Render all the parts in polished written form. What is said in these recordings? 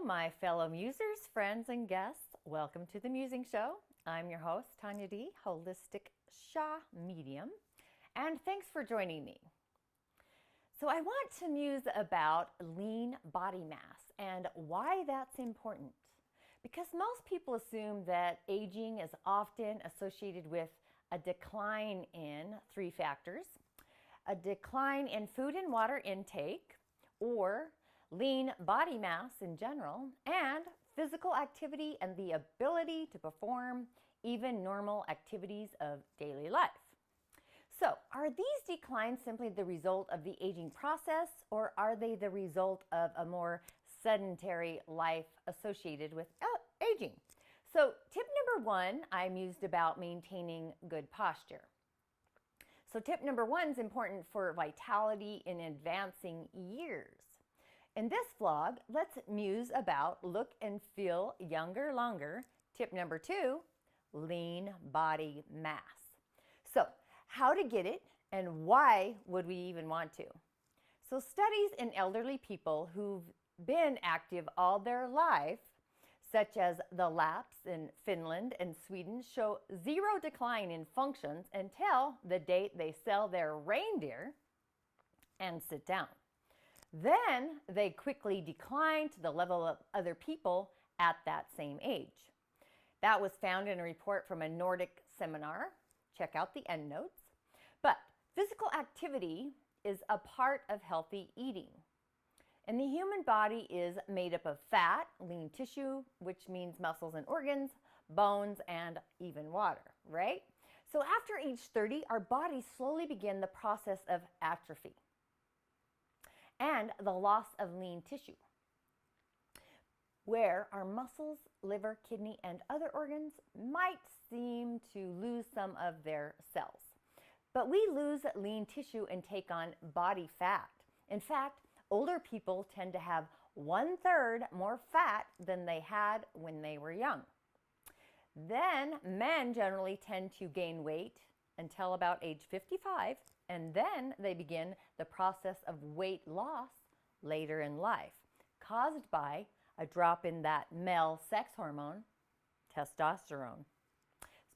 my fellow musers, friends, and guests. Welcome to the Musing Show. I'm your host, Tanya D., Holistic Sha Medium, and thanks for joining me. So I want to muse about lean body mass and why that's important. Because most people assume that aging is often associated with a decline in three factors: a decline in food and water intake, or lean body mass in general, and physical activity and the ability to perform even normal activities of daily life. So, are these declines simply the result of the aging process, or are they the result of a more sedentary life associated with aging? So, tip number one, I mused about maintaining good posture. So, tip number one is important for vitality in advancing years. In this vlog, let's muse about look and feel younger longer. Tip number two, lean body mass. So, how to get it and why would we even want to? So, studies in elderly people who've been active all their life, such as the Lapps in Finland and Sweden, show zero decline in functions until the date they sell their reindeer and sit down. Then they quickly decline to the level of other people at that same age. That was found in a report from a Nordic seminar. Check out the endnotes. But physical activity is a part of healthy eating. And the human body is made up of fat, lean tissue, which means muscles and organs, bones, and even water, right? So after age 30, our bodies slowly begin the process of atrophy and the loss of lean tissue, where our muscles, liver, kidney, and other organs might seem to lose some of their cells. But we lose lean tissue and take on body fat. In fact, older people tend to have 1/3 more fat than they had when they were young. Then men generally tend to gain weight until about age 55, and then they begin the process of weight loss later in life, caused by a drop in that male sex hormone, testosterone.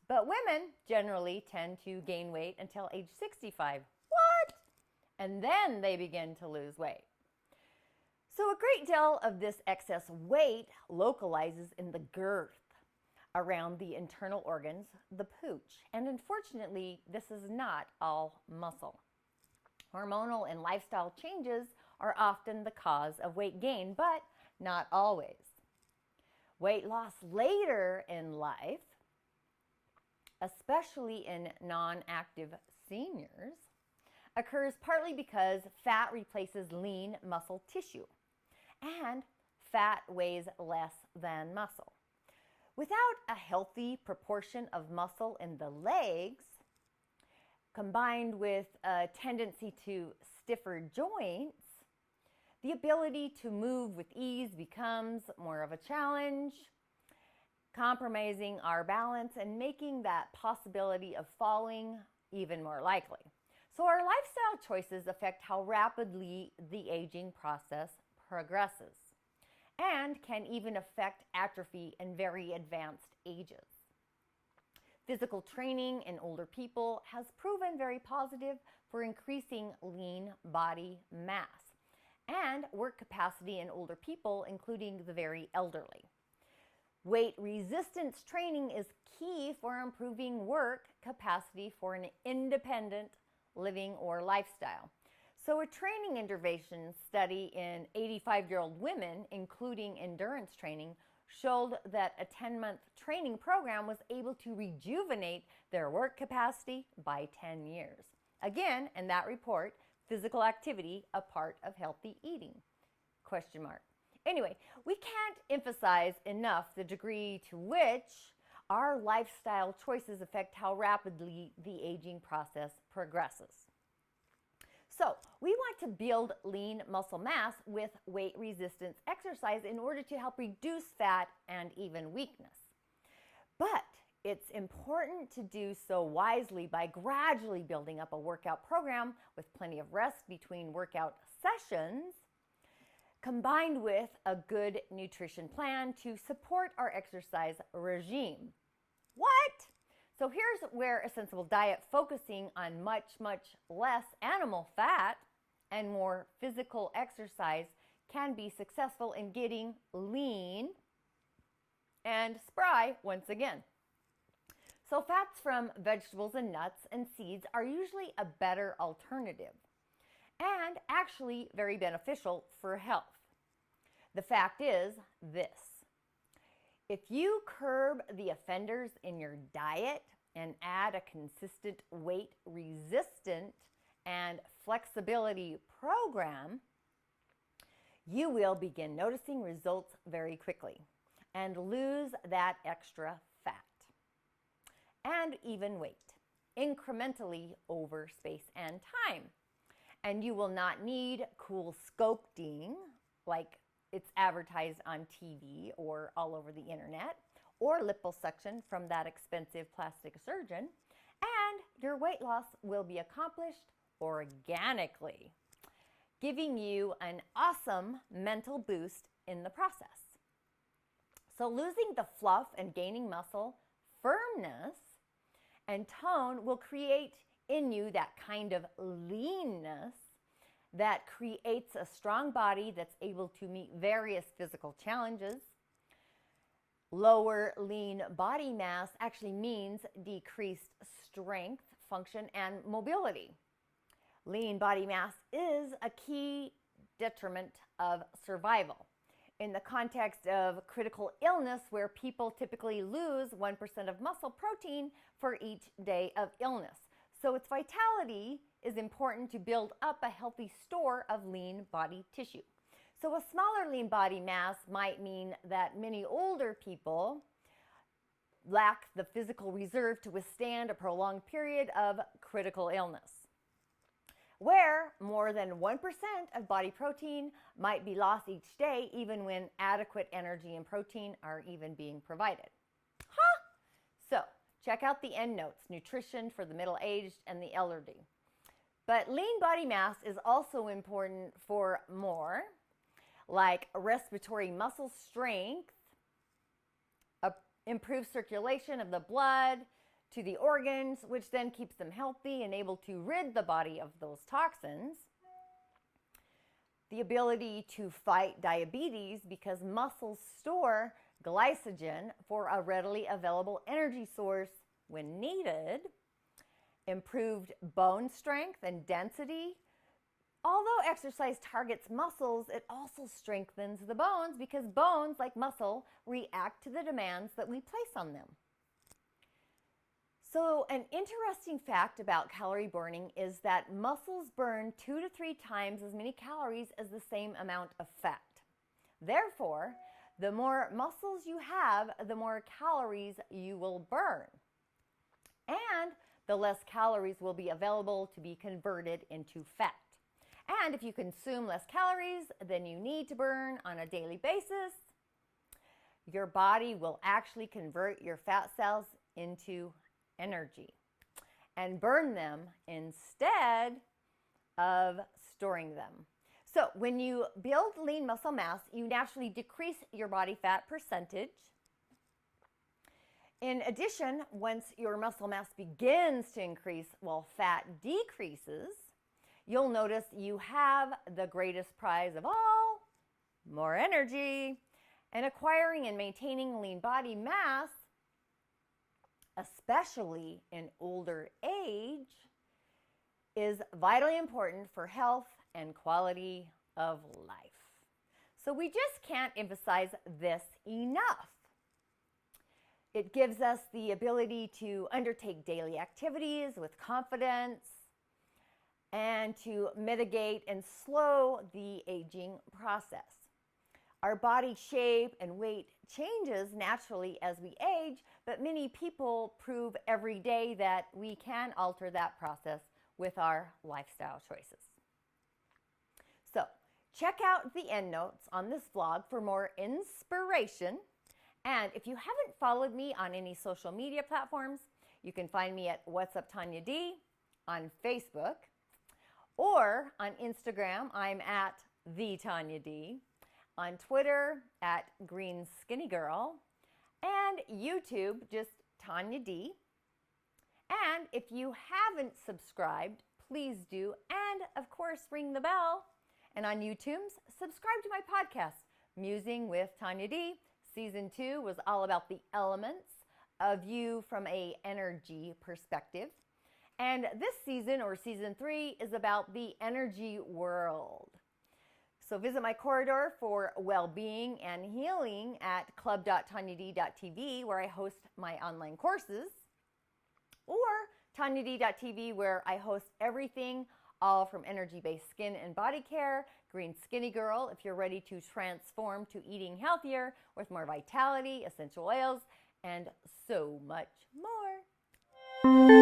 But women generally tend to gain weight until age 65. What? And then they begin to lose weight. So a great deal of this excess weight localizes in the girth around the internal organs, the pooch. And unfortunately, this is not all muscle. Hormonal and lifestyle changes are often the cause of weight gain, but not always. Weight loss later in life, especially in non-active seniors, occurs partly because fat replaces lean muscle tissue, and fat weighs less than muscle. Without a healthy proportion of muscle in the legs, combined with a tendency to stiffer joints, the ability to move with ease becomes more of a challenge, compromising our balance and making that possibility of falling even more likely. So our lifestyle choices affect how rapidly the aging process progresses, and can even affect atrophy in very advanced ages. Physical training in older people has proven very positive for increasing lean body mass and work capacity in older people, including the very elderly. Weight resistance training is key for improving work capacity for an independent living or lifestyle. So a training intervention study in 85-year-old women, including endurance training, showed that a 10-month training program was able to rejuvenate their work capacity by 10 years. Again, in that report, physical activity, a part of healthy eating? Question mark. Anyway, we can't emphasize enough the degree to which our lifestyle choices affect how rapidly the aging process progresses. So we want to build lean muscle mass with weight resistance exercise in order to help reduce fat and even weakness. But it's important to do so wisely by gradually building up a workout program with plenty of rest between workout sessions combined with a good nutrition plan to support our exercise regime. What? So here's where a sensible diet focusing on much less animal fat and more physical exercise can be successful in getting lean and spry once again. So fats from vegetables and nuts and seeds are usually a better alternative and actually very beneficial for health. The fact is this: if you curb the offenders in your diet and add a consistent weight resistant and flexibility program, you will begin noticing results very quickly and lose that extra fat and even weight incrementally over space and time. And you will not need cool sculpting like it's advertised on TV or all over the internet, or liposuction from that expensive plastic surgeon, and your weight loss will be accomplished organically, giving you an awesome mental boost in the process. So losing the fluff and gaining muscle, firmness, and tone will create in you that kind of leanness that creates a strong body that's able to meet various physical challenges. Lower lean body mass actually means decreased strength, function, and mobility. Lean body mass is a key detriment of survival. In the context of critical illness, where people typically lose 1% of muscle protein for each day of illness. So its vitality is important to build up a healthy store of lean body tissue. So a smaller lean body mass might mean that many older people lack the physical reserve to withstand a prolonged period of critical illness, where more than 1% of body protein might be lost each day, even when adequate energy and protein are even being provided. So check out the endnotes, nutrition for the middle-aged and the elderly. But lean body mass is also important for more, like respiratory muscle strength, improved circulation of the blood to the organs, which then keeps them healthy and able to rid the body of those toxins. The ability to fight diabetes because muscles store glycogen for a readily available energy source when needed. Improved bone strength and density. Although exercise targets muscles, it also strengthens the bones because bones, like muscle, react to the demands that we place on them. So an interesting fact about calorie burning is that muscles burn 2 to 3 times as many calories as the same amount of fat. Therefore, the more muscles you have, the more calories you will burn. And the less calories will be available to be converted into fat. And if you consume less calories than you need to burn on a daily basis, your body will actually convert your fat cells into energy and burn them instead of storing them. So when you build lean muscle mass, you naturally decrease your body fat percentage. In addition, once your muscle mass begins to increase while fat decreases, you'll notice you have the greatest prize of all, more energy. And acquiring and maintaining lean body mass, especially in older age, is vitally important for health and quality of life. So we just can't emphasize this enough. It gives us the ability to undertake daily activities with confidence and to mitigate and slow the aging process. Our body shape and weight changes naturally as we age, but many people prove every day that we can alter that process with our lifestyle choices. So check out the endnotes on this vlog for more inspiration. And if you haven't followed me on any social media platforms, you can find me at What's Up Tanya D on Facebook, or on Instagram, I'm at the Tanya D. on Twitter at Green Skinny Girl, and YouTube, just Tanya D. And if you haven't subscribed, please do. And of course, ring the bell. And on YouTube, subscribe to my podcast, Musing with Tanya D. Season 2 was all about the elements, a view from an energy perspective. And this season, or season 3, is about the energy world. So visit my corridor for well-being and healing at club.tanyad.tv, where I host my online courses, or tanyad.tv, where I host everything, all from energy-based skin and body care, Green Skinny Girl, if you're ready to transform to eating healthier with more vitality, essential oils, and so much more.